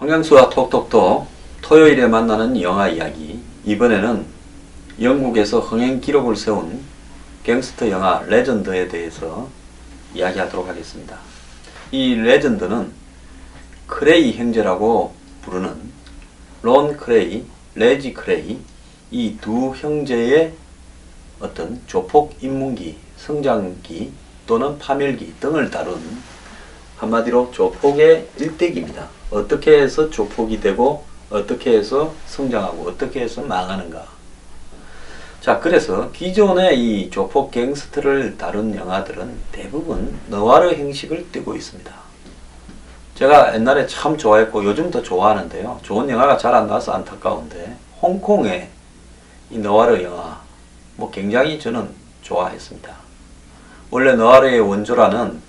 황양수와 톡톡톡 토요일에 만나는 영화 이야기. 이번에는 영국에서 흥행 기록을 세운 갱스터 영화 레전드에 대해서 이야기하도록 하겠습니다. 이 레전드는 크레이 형제라고 부르는 론 크레이, 레지 크레이, 이 두 형제의 어떤 조폭 입문기, 성장기 또는 파멸기 등을 다룬 한마디로 조폭의 일대기입니다. 어떻게 해서 조폭이 되고 어떻게 해서 성장하고 어떻게 해서 망하는가. 자, 그래서 기존의 이 조폭 갱스터를 다룬 영화들은 대부분 너와르 형식을 띠고 있습니다. 제가 옛날에 참 좋아했고 요즘도 좋아하는데요. 좋은 영화가 잘 안 나와서 안타까운데 홍콩의 이 너와르 영화 굉장히 저는 좋아했습니다. 원래 너와르의 원조라는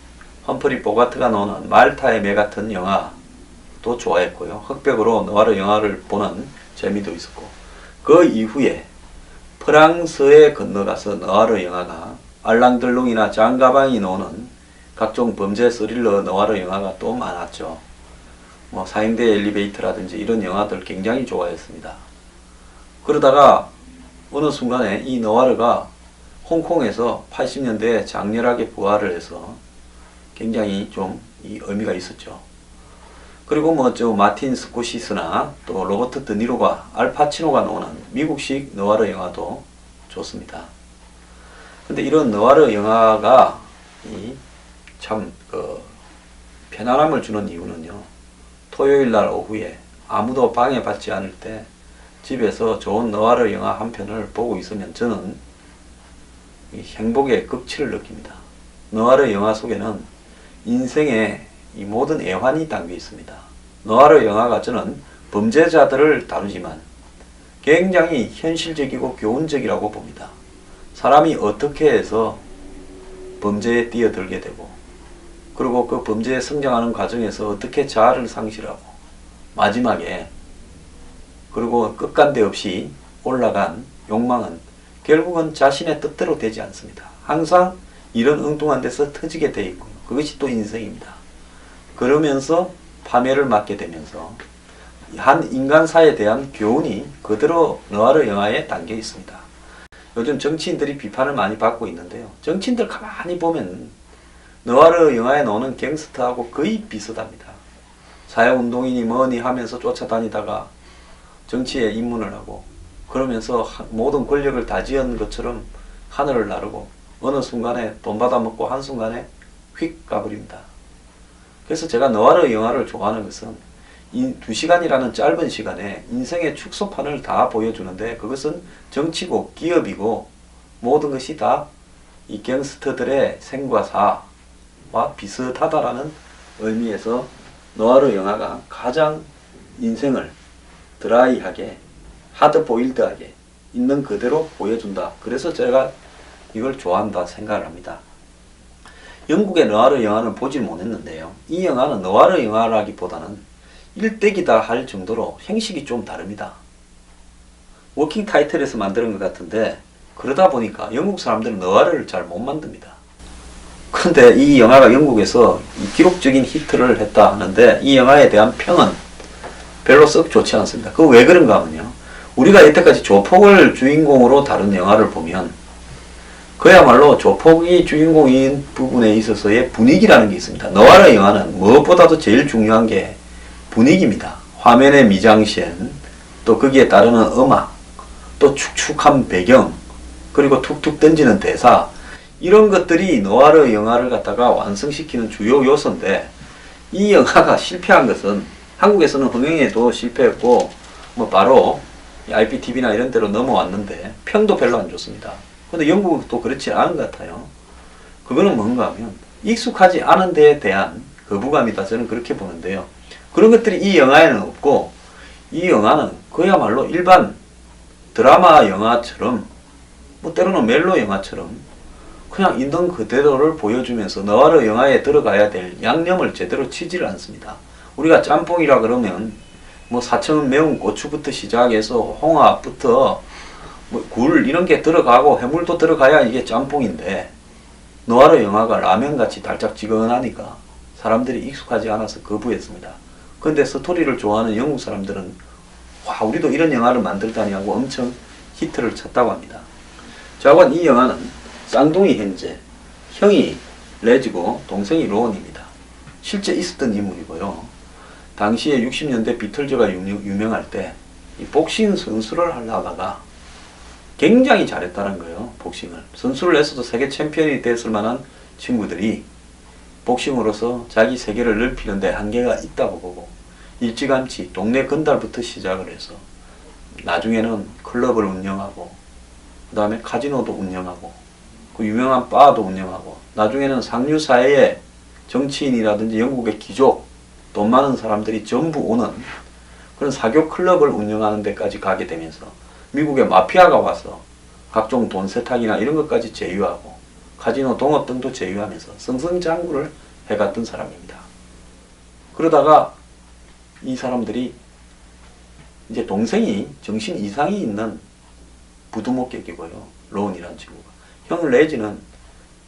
험프리 보가트가 나오는 말타의 매 같은 영화도 좋아했고요. 흑백으로 너와르 영화를 보는 재미도 있었고, 그 이후에 프랑스에 건너가서 너와르 영화가 알랑들롱이나 장가방이 나오는 각종 범죄 스릴러 너와르 영화가 또 많았죠. 사형대 엘리베이터라든지 이런 영화들 굉장히 좋아했습니다. 그러다가 어느 순간에 이 너와르가 홍콩에서 80년대에 장렬하게 부활을 해서 굉장히 좀 의미가 있었죠. 그리고 마틴 스코시스나 또 로버트 드니로가 알파치노가 나오는 미국식 너와르 영화도 좋습니다. 근데 이런 너와르 영화가 참 편안함을 주는 이유는요. 토요일 날 오후에 아무도 방해받지 않을 때 집에서 좋은 너와르 영화 한 편을 보고 있으면 저는 이 행복의 극치를 느낍니다. 너와르 영화 속에는 인생의 이 모든 애환이 담겨 있습니다. 너와르 영화가 저는 범죄자들을 다루지만 굉장히 현실적이고 교훈적이라고 봅니다. 사람이 어떻게 해서 범죄에 뛰어들게 되고, 그리고 그 범죄에 성장하는 과정에서 어떻게 자아를 상실하고, 마지막에 그리고 끝간데 없이 올라간 욕망은 결국은 자신의 뜻대로 되지 않습니다. 항상 이런 엉뚱한 데서 터지게 돼 있고요. 그것이 또 인생입니다. 그러면서 파멸을 맞게 되면서 한 인간사에 대한 교훈이 그대로 너와르 영화에 담겨 있습니다. 요즘 정치인들이 비판을 많이 받고 있는데요. 정치인들 가만히 보면 너와르 영화에 나오는 갱스터하고 거의 비슷합니다. 사회운동이니 뭐니 하면서 쫓아다니다가 정치에 입문을 하고, 그러면서 모든 권력을 다 지은 것처럼 하늘을 나르고 어느 순간에 돈 받아먹고 한순간에 휙 가버립니다. 그래서 제가 너와르 영화를 좋아하는 것은 이 2시간이라는 짧은 시간에 인생의 축소판을 다 보여주는데, 그것은 정치고 기업이고 모든 것이 다 이 갱스터들의 생과 사와 비슷하다라는 의미에서 너와르 영화가 가장 인생을 드라이하게, 하드보일드하게 있는 그대로 보여준다. 그래서 제가 이걸 좋아한다 생각을 합니다. 영국의 너와르 영화는 보질 못했는데요. 이 영화는 너와르 영화라기보다는 일대기다 할 정도로 형식이 좀 다릅니다. 워킹 타이틀에서 만드는 것 같은데, 그러다 보니까 영국 사람들은 너와르를 잘 못 만듭니다. 그런데 이 영화가 영국에서 기록적인 히트를 했다 하는데, 이 영화에 대한 평은 별로 썩 좋지 않습니다. 그거 왜 그런가 하면요. 우리가 여태까지 조폭을 주인공으로 다룬 영화를 보면 그야말로 조폭이 주인공인 부분에 있어서의 분위기라는 게 있습니다. 너와르 영화는 무엇보다도 제일 중요한 게 분위기입니다. 화면의 미장센, 또 거기에 따르는 음악, 또 축축한 배경, 그리고 툭툭 던지는 대사, 이런 것들이 너와르 영화를 갖다가 완성시키는 주요 요소인데, 이 영화가 실패한 것은 한국에서는 흥행에도 실패했고 바로 IPTV나 이런 데로 넘어왔는데 평도 별로 안 좋습니다. 근데 영국은 또 그렇지 않은 것 같아요. 그거는 뭔가 하면 익숙하지 않은 데에 대한 거부감이다, 저는 그렇게 보는데요. 그런 것들이 이 영화에는 없고, 이 영화는 그야말로 일반 드라마 영화처럼, 때로는 멜로 영화처럼 그냥 있는 그대로를 보여주면서 너와르 영화에 들어가야 될 양념을 제대로 치지를 않습니다. 우리가 짬뽕이라 그러면 사천 매운 고추부터 시작해서 홍합부터 굴 이런 게 들어가고 해물도 들어가야 이게 짬뽕인데, 너와르 영화가 라면같이 달짝지근하니까 사람들이 익숙하지 않아서 거부했습니다. 근데 스토리를 좋아하는 영국 사람들은 와, 우리도 이런 영화를 만들다니 하고 엄청 히트를 쳤다고 합니다. 자관 이 영화는 쌍둥이 형제, 형이 레지고 동생이 로운입니다. 실제 있었던 인물이고요. 당시에 60년대 비틀즈가 유명할 때 이 복싱 선수를 하려다가 굉장히 잘했다는 거예요. 복싱을. 선수를 했어도 세계 챔피언이 됐을 만한 친구들이 복싱으로서 자기 세계를 넓히는데 한계가 있다고 보고 일찌감치 동네 건달부터 시작을 해서 나중에는 클럽을 운영하고 그 다음에 카지노도 운영하고 그 유명한 바도 운영하고 나중에는 상류사회의 정치인이라든지 영국의 귀족 돈 많은 사람들이 전부 오는 그런 사교 클럽을 운영하는 데까지 가게 되면서 미국의 마피아가 와서 각종 돈 세탁이나 이런 것까지 제휴하고 카지노 동업 등도 제휴하면서 승승장구를 해갔던 사람입니다. 그러다가 이 사람들이 이제 동생이 정신 이상이 있는 부두목격이고요. 로운이라는 친구가. 형 레지는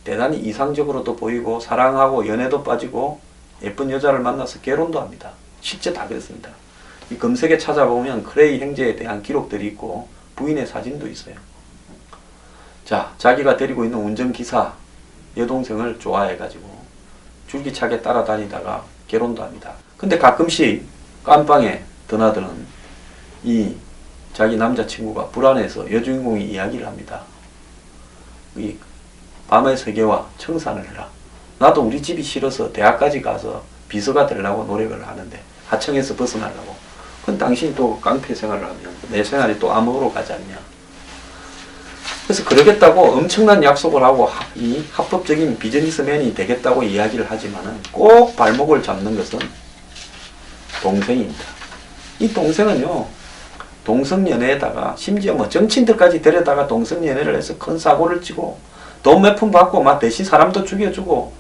대단히 이상적으로도 보이고 사랑하고 연애도 빠지고 예쁜 여자를 만나서 결혼도 합니다. 실제 다 그랬습니다. 이 검색에 찾아보면 크레이 형제에 대한 기록들이 있고 부인의 사진도 있어요. 자, 자기가 데리고 있는 운전기사 여동생을 좋아해가지고 줄기차게 따라다니다가 결혼도 합니다. 근데 가끔씩 깜빵에 드나드는 이 자기 남자친구가 불안해서 여주인공이 이야기를 합니다. 이 밤의 세계와 청산을 해라. 나도 우리 집이 싫어서 대학까지 가서 비서가 되려고 노력을 하는데 하청에서 벗어나려고. 그건 당신이 또 깡패 생활을 하면 내 생활이 또 암흑으로 가지 않냐. 그래서 그러겠다고 엄청난 약속을 하고 이 합법적인 비즈니스맨이 되겠다고 이야기를 하지만은 꼭 발목을 잡는 것은 동생입니다. 이 동생은요, 동성연애에다가 심지어 뭐 정치인들까지 데려다가 동성연애를 해서 큰 사고를 치고 돈 몇 푼 받고 막 대신 사람도 죽여주고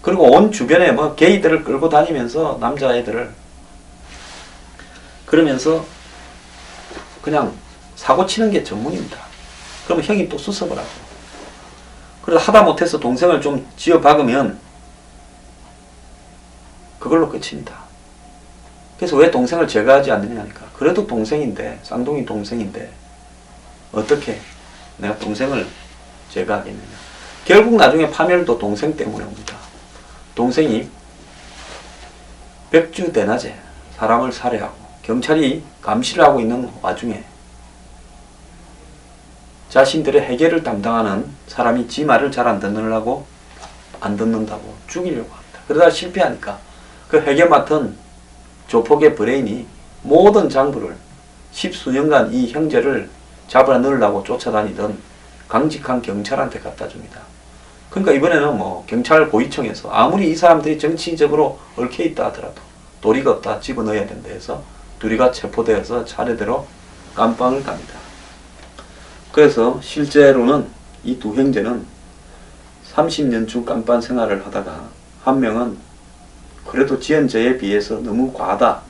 그리고 온 주변에 뭐 게이들을 끌고 다니면서 남자애들을 그러면서 그냥 사고 치는 게 전문입니다. 그러면 형이 또 수습을 하고 그래서 하다 못해서 동생을 좀 쥐어 박으면 그걸로 끝입니다. 그래서 왜 동생을 제거하지 않느냐니까. 그래도 동생인데, 쌍둥이 동생인데 어떻게 내가 동생을 제거하겠느냐. 결국 나중에 파멸도 동생 때문에 옵니다. 동생이 백주 대낮에 사람을 살해하고 경찰이 감시를 하고 있는 와중에 자신들의 해결을 담당하는 사람이 지 말을 잘 안 듣는다고 죽이려고 합니다. 그러다 실패하니까 그 해결 맡은 조폭의 브레인이 모든 장부를 10수년간 이 형제를 잡아 넣으려고 쫓아다니던 강직한 경찰한테 갖다 줍니다. 그러니까 이번에는 뭐 경찰 고위층에서 아무리 이 사람들이 정치적으로 얽혀 있다 하더라도 도리가 없다 집어넣어야 된다 해서 둘이가 체포되어서 차례대로 깜빵을 갑니다. 그래서 실제로는 이 두 형제는 30년쯤 깜빵 생활을 하다가 한 명은 그래도 지은 죄에 비해서 너무 과하다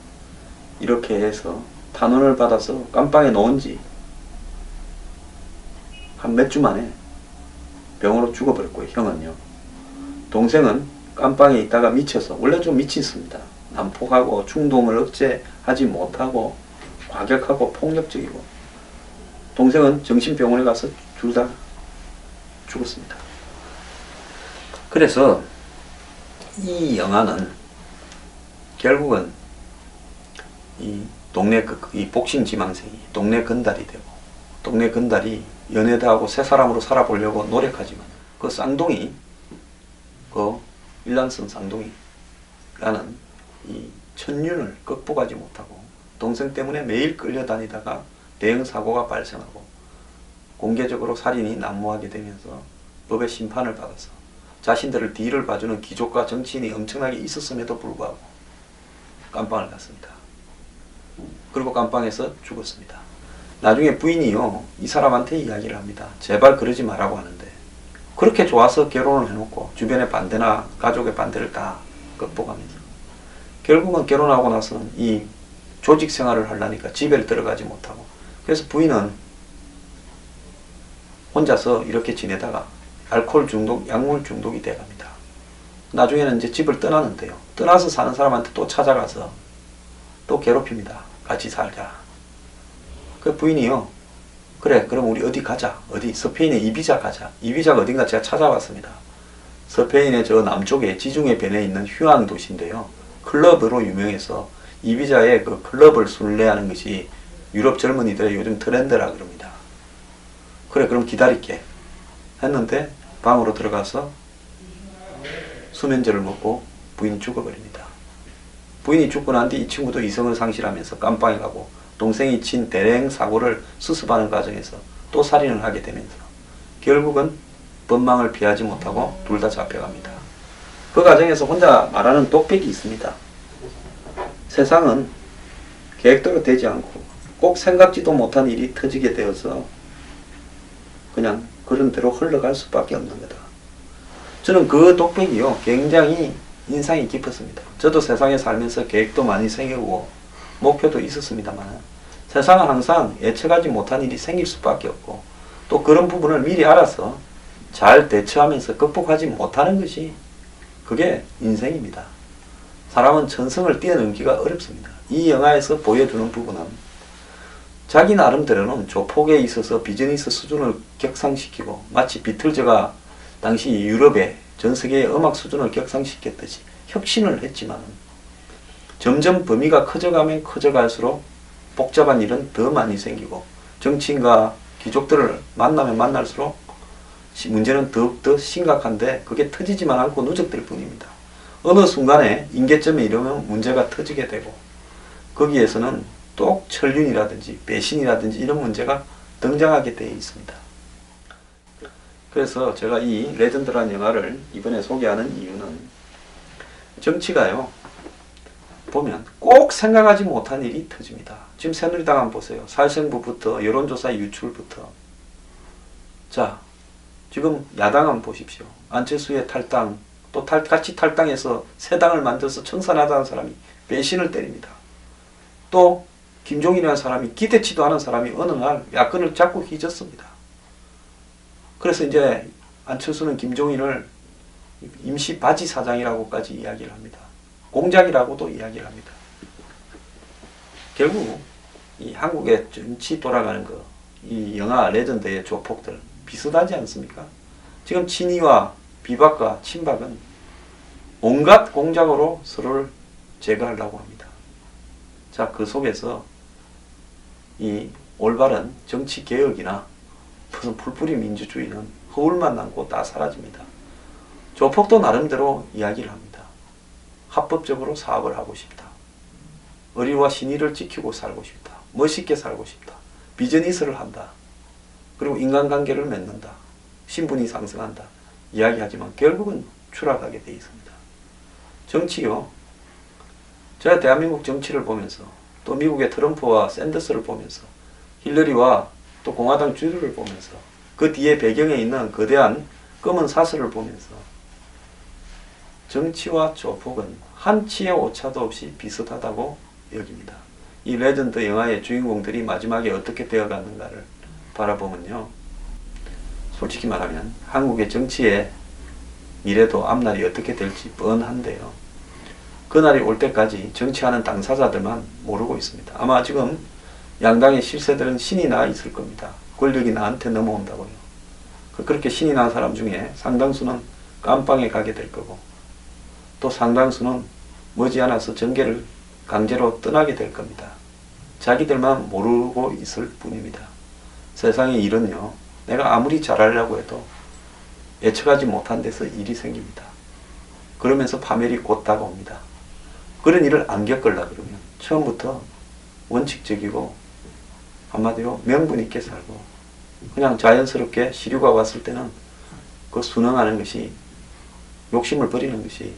이렇게 해서 탄원을 받아서 깜빵에 놓은 지 한 몇 주 만에 병으로 죽어버렸고요. 형은요. 동생은 깜빵에 있다가 미쳐서 원래 좀 미쳤습니다. 난폭하고 충동을 억제하지 못하고 과격하고 폭력적이고 동생은 정신병원에 가서 둘 다 죽었습니다. 그래서 이 영화는 결국은 이 이 복싱 지망생이 동네 건달이 되고 동네 건달이 연애도 하고 새 사람으로 살아보려고 노력하지만 그 쌍둥이 그 일란성 쌍둥이라는 이 천륜을 극복하지 못하고 동생 때문에 매일 끌려다니다가 대형 사고가 발생하고 공개적으로 살인이 난무하게 되면서 법의 심판을 받아서 자신들을 뒤를 봐주는 귀족과 정치인이 엄청나게 있었음에도 불구하고 깜빵을 갔습니다. 그리고 깜빵에서 죽었습니다. 나중에 부인이요 이 사람한테 이야기를 합니다. 제발 그러지 말라고 하는데 그렇게 좋아서 결혼을 해놓고 주변의 반대나 가족의 반대를 다 극복하면서 결국은 결혼하고 나서는 이 조직 생활을 하려니까 집에 들어가지 못하고 그래서 부인은 혼자서 이렇게 지내다가 알코올 중독, 약물 중독이 돼갑니다. 나중에는 이제 집을 떠나는데요. 떠나서 사는 사람한테 또 찾아가서 또 괴롭힙니다. 같이 살자. 그 부인이요. 그래, 그럼 우리 어디 가자. 어디? 스페인에 이비자 가자. 이비자가 어딘가 제가 찾아봤습니다. 스페인의 저 남쪽에 지중해 변에 있는 휴안 도시인데요. 클럽으로 유명해서 이비자의 그 클럽을 순례하는 것이 유럽 젊은이들의 요즘 트렌드라 그럽니다. 그래, 그럼 기다릴게. 했는데 방으로 들어가서 수면제를 먹고 부인이 죽어버립니다. 부인이 죽고 난 뒤 이 친구도 이성을 상실하면서 깜빵에 가고 동생이 친 대행 사고를 수습하는 과정에서 또 살인을 하게 되면서 결국은 법망을 피하지 못하고 둘 다 잡혀갑니다. 그 과정에서 혼자 말하는 독백이 있습니다. 세상은 계획대로 되지 않고 꼭 생각지도 못한 일이 터지게 되어서 그냥 그런 대로 흘러갈 수밖에 없는 거다. 저는 그 독백이요 굉장히 인상이 깊었습니다. 저도 세상에 살면서 계획도 많이 생기고 목표도 있었습니다만 세상은 항상 예측하지 못한 일이 생길 수밖에 없고 또 그런 부분을 미리 알아서 잘 대처하면서 극복하지 못하는 것이 그게 인생입니다. 사람은 천성을 뛰어넘기가 어렵습니다. 이 영화에서 보여주는 부분은 자기 나름대로는 조폭에 있어서 비즈니스 수준을 격상시키고 마치 비틀즈가 당시 유럽의 전 세계의 음악 수준을 격상시켰듯이 혁신을 했지만 점점 범위가 커져가면 커져갈수록 복잡한 일은 더 많이 생기고 정치인과 귀족들을 만나면 만날수록 문제는 더욱더 심각한데 그게 터지지만 않고 누적될 뿐입니다. 어느 순간에 임계점에 이르면 문제가 터지게 되고 거기에서는 또 천륜이라든지 배신이라든지 이런 문제가 등장하게 되어 있습니다. 그래서 제가 이 레전드라는 영화를 이번에 소개하는 이유는 정치가요 보면 꼭 생각하지 못한 일이 터집니다. 지금 새누리당 한번 보세요. 살생부부터 여론조사 유출부터 자 지금 야당 한번 보십시오. 안철수의 탈당 또 같이 탈당해서 새 당을 만들어서 청산하자는 사람이 배신을 때립니다. 또 김종인이라는 사람이 기대치도 않은 사람이 어느 날 야권을 자꾸 휘졌습니다. 그래서 이제 안철수는 김종인을 임시 바지 사장이라고까지 이야기를 합니다. 공작이라고도 이야기를 합니다. 결국 이 한국의 정치 돌아가는 거, 이 영화 레전드의 조폭들 비슷하지 않습니까? 지금 친이와 비박과 친박은 온갖 공작으로 서로를 제거하려고 합니다. 자, 그 속에서 이 올바른 정치 개혁이나 무슨 풀뿌리 민주주의는 허울만 남고 다 사라집니다. 조폭도 나름대로 이야기를 합니다. 합법적으로 사업을 하고 싶다. 의리와 신의를 지키고 살고 싶다. 멋있게 살고 싶다. 비즈니스를 한다. 그리고 인간관계를 맺는다. 신분이 상승한다. 이야기하지만 결국은 추락하게 되어 있습니다. 정치요. 제가 대한민국 정치를 보면서 또 미국의 트럼프와 샌더스를 보면서 힐러리와 또 공화당 주류를 보면서 그 뒤에 배경에 있는 거대한 검은 사슬을 보면서 정치와 조폭은 한치의 오차도 없이 비슷하다고 여깁니다. 이 레전드 영화의 주인공들이 마지막에 어떻게 되어가는가를 바라보면요. 솔직히 말하면 한국의 정치의 미래도 앞날이 어떻게 될지 뻔한데요. 그날이 올 때까지 정치하는 당사자들만 모르고 있습니다. 아마 지금 양당의 실세들은 신이 나 있을 겁니다. 권력이 나한테 넘어온다고요. 그렇게 신이 난 사람 중에 상당수는 깜빵에 가게 될 거고 또 상당수는 머지않아서 정계를 강제로 떠나게 될 겁니다. 자기들만 모르고 있을 뿐입니다. 세상의 일은요. 내가 아무리 잘하려고 해도 예측하지 못한 데서 일이 생깁니다. 그러면서 파멸이 곧 다가옵니다. 그런 일을 안 겪으려고 그러면 처음부터 원칙적이고 한마디로 명분 있게 살고 그냥 자연스럽게 시류가 왔을 때는 그 순응하는 것이 욕심을 버리는 것이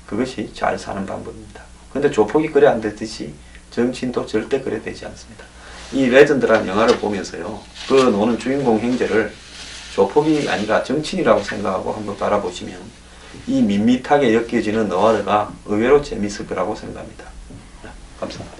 그것이 잘 사는 방법입니다. 근데 조폭이 그래 안 되듯이 정치인도 절대 그래 되지 않습니다. 이 레전드라는 영화를 보면서요. 그 노는 주인공 형제를 조폭이 아니라 정치인이라고 생각하고 한번 바라보시면 이 밋밋하게 엮여지는 너와르가 의외로 재미있을 거라고 생각합니다. 감사합니다.